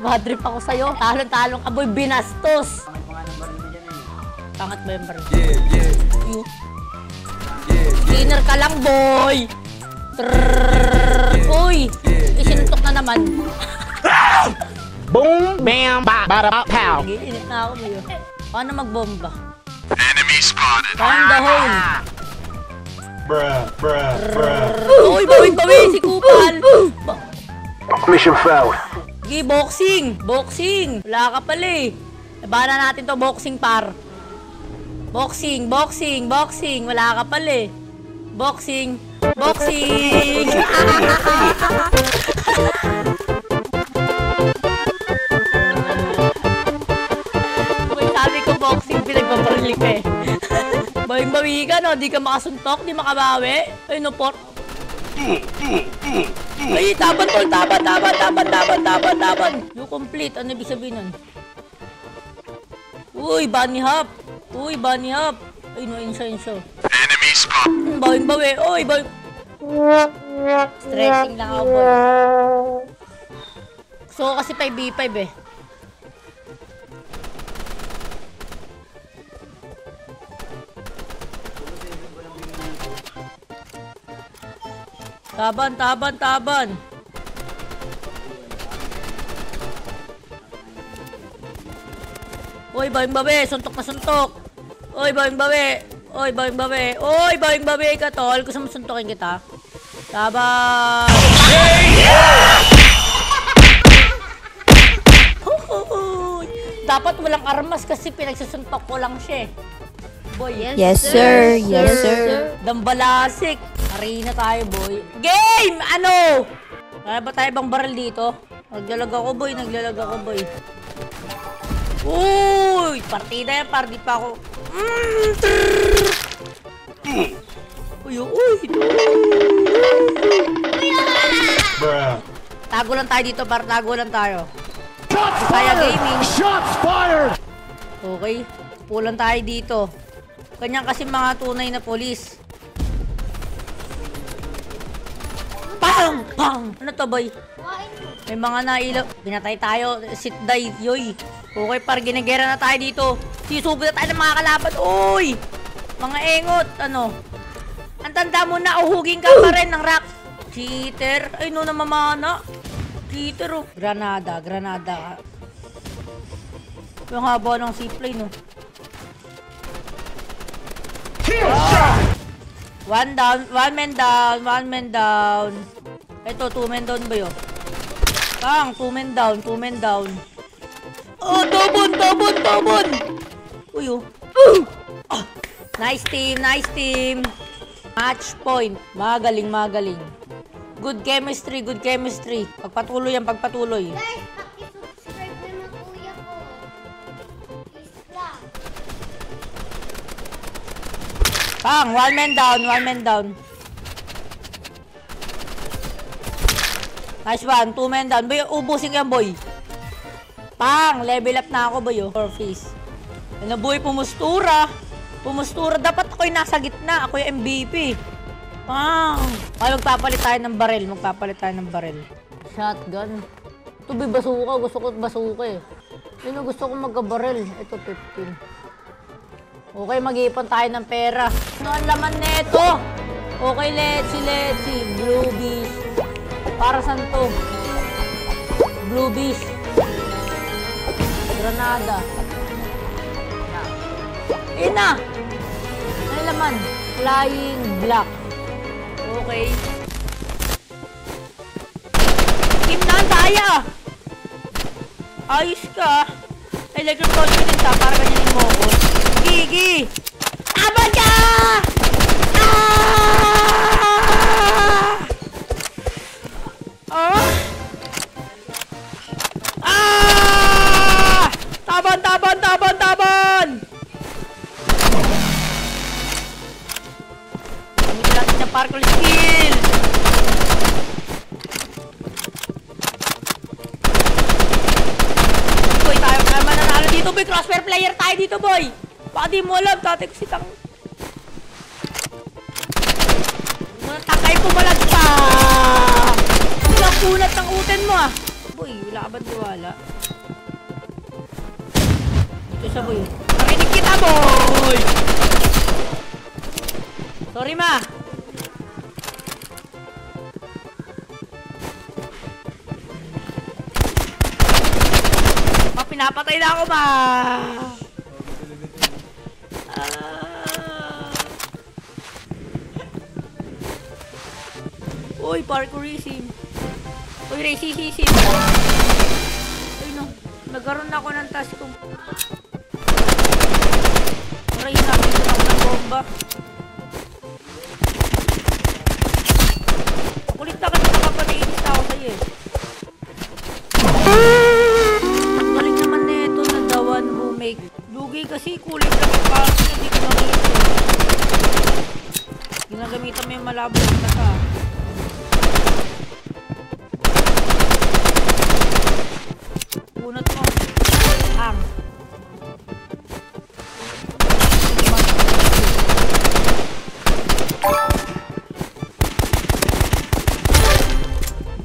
Madrip ako sa'yo. Talon-talon ka, boy. Binastos. Pangat ba yung baril? You. Cleaner ka lang, boy. Uy. Isinuntok na naman. Boom, bam, ba, bada, pow. Sige, init na ako, boy. Paano magbomba? Enemy spotted. Find the hole. Bruh, bruh, bruh. Uy, bawi, si Kupal. Mission failed. Sige, boxing. Boxing. Wala ka pala eh. Ibana natin to boxing par. Boxing. Wala ka pala eh. Boxing. Uy, sabi ko boxing, pinagpaparili ka eh. Bawing-bawi ka, no? Di ka makasuntok, di makabawi. Ay, no, por... Ay, taban. You complete. Ano ibig sabihin nun? Uy, bunny hop. Ay, no, insyo. Enemy spotted. Bawing-bawi. Uy, bawing... Stretching lang ako, boy. Gusto ko kasi 5v5 eh. Taban. Uy, bawing-bawi. Suntok na suntok. Uy, bawing-bawi ka, tol. Gusto mo suntokin kita? Taban. Dapat walang armas kasi pinagsusuntok ko lang siya eh. Boy, Yes, sir. Yes, sir. Dambalasik. Arena tayo, boy. Game! Ano? Kaya ba tayo bang baril dito? Naglalag ako, boy. Uy! Partida yan, party pa ako. Uy. Bruh. Tago lang tayo dito, tago lang tayo. Kaya gaming. Shots fired! Okay. Pulan tayo dito. Ganyan kasi mga tunay na polis. Pang! Ano to, boy? May mga nailaw. Binatay tayo. Sit die, yoy. Okay, par, ginagera na tayo dito. Sisugod na tayo ng mga kalaban. Uy! Mga engot. Ano? Ang tanda mo na, uhugin ka pa rin ng rock. Cheater. Ay, no, namamana. Cheater, oh. Granada. Yung haba ng zipline, no. One man down. Ito, 2 men down ba yun? Kang, 2 men down. Oh, tobon! Uy, oh. Ah, nice team, nice team. Match point. Magaling, magaling. Good chemistry, good chemistry. Pagpatuloy yan, pagpatuloy. Guys, paki-subscribe naman kuya ko. Please lang. Pang, one man down, one man down. Nice one, two men down. Boy, ubusin ko yan, boy. Pang, level up na ako, boy. Oh. For face. Ano, boy, pumustura. Pumustura. Dapat ako yung nasa gitna. Ako yung MVP. Pang. Ay, magpapalit tayo ng baril. Magpapalit tayo ng baril. Shotgun. Ito, boy, basuka. Gusto ko basuka eh. Yun, gusto ko magkabaril. Ito, 15. Okay, mag-iipon tayo ng pera. Ano ang laman neto? Okay, let's see. Blue bees. Para saan to? Blue bees. Granada. Ina! Ano laman? Flying black. Okay. Team na ang daya! Ayos ka. I like your confidence ha. Para ganyanin mo ako. Gigi! Tama ka! Ah! Ah! Taban! Gamitin natin ng parkour skill! Boy, tayo naman nanalo dito, boy. Crossfire player tayo dito, boy. Baka di mo alam, dati kasi takay pumalag pa! Ilang kunat ng uten mo, ah. Boy, wala ka ba tiwala? Ito siya, boy. Narinig kita, boy! Sorry, ma. Pinapatay na ako, ma. Uy, parkourism. Uy, racism. Uy, no. Nagkaroon na ako ng task kung... Aray, nakita ako ng bomba. Kulit na kasi nakapaniinis na ako sa'yo eh. Galing naman na ito na the one who make. Lugi kasi kulit na parang hindi ko nakita. Ginagamitan mo yung malabo ng mata. Punot mo. Ang.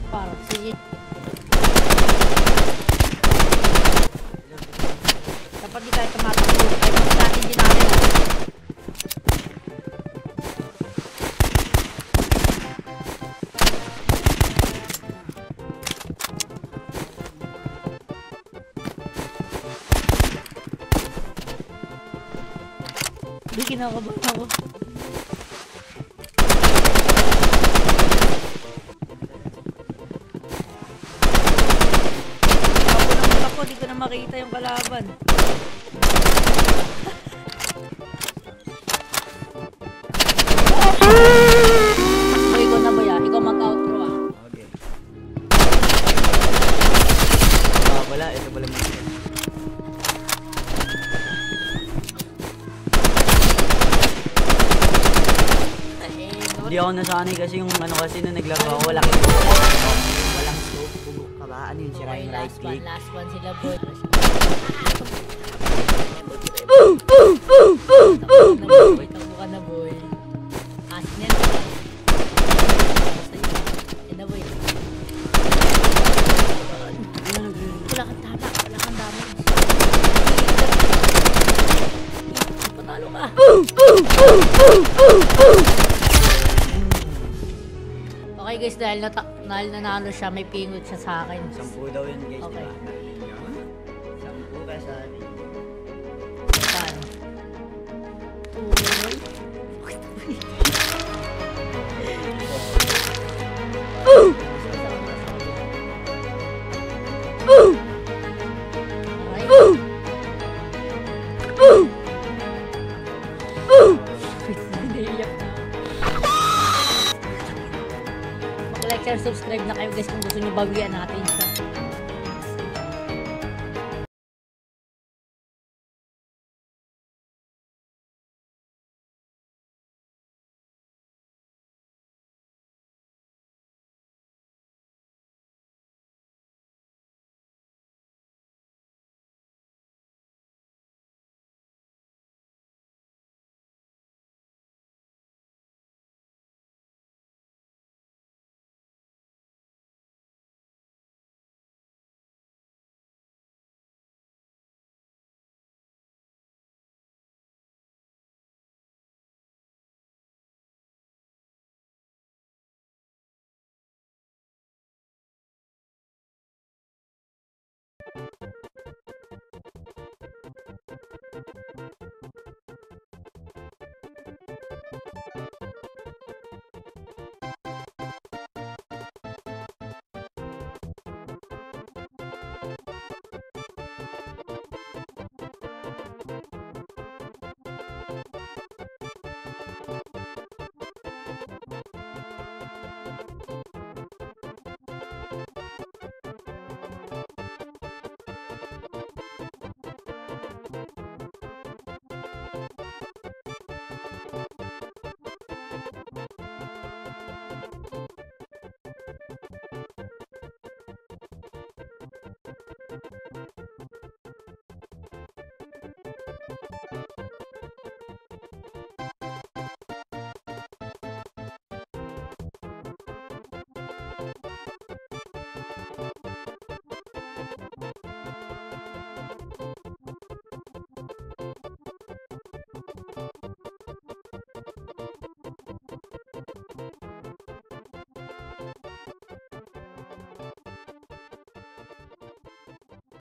Parang sige. Dapat di tayo tumatakbo. Dapat natin din natin. Hindi kinakabahan ako. Ako, di ko na makita yung kalaban. Boy, ikaw na ba yan? Ikaw mag-outro ah. Okay. Wala, ito pala mo. Hindi ako nasanay kasi yung ano kasi nung naglaro ako, walang scope, bubuk ka ba? Ano yun, sira yung right click? Last one sila, boy. Takbo ka na, boy. Asin yan. Yan na, boy. Wala kang tama. Wala kang damage. Patalo ka. Okay guys, dahil nanalo siya, may pingot siya sa akin. 10 daw yun guys, Okay. diba? 10 ka sa akin. Paano? Okay. subscribe na kayo guys kung gusto nyo bawian natin siya.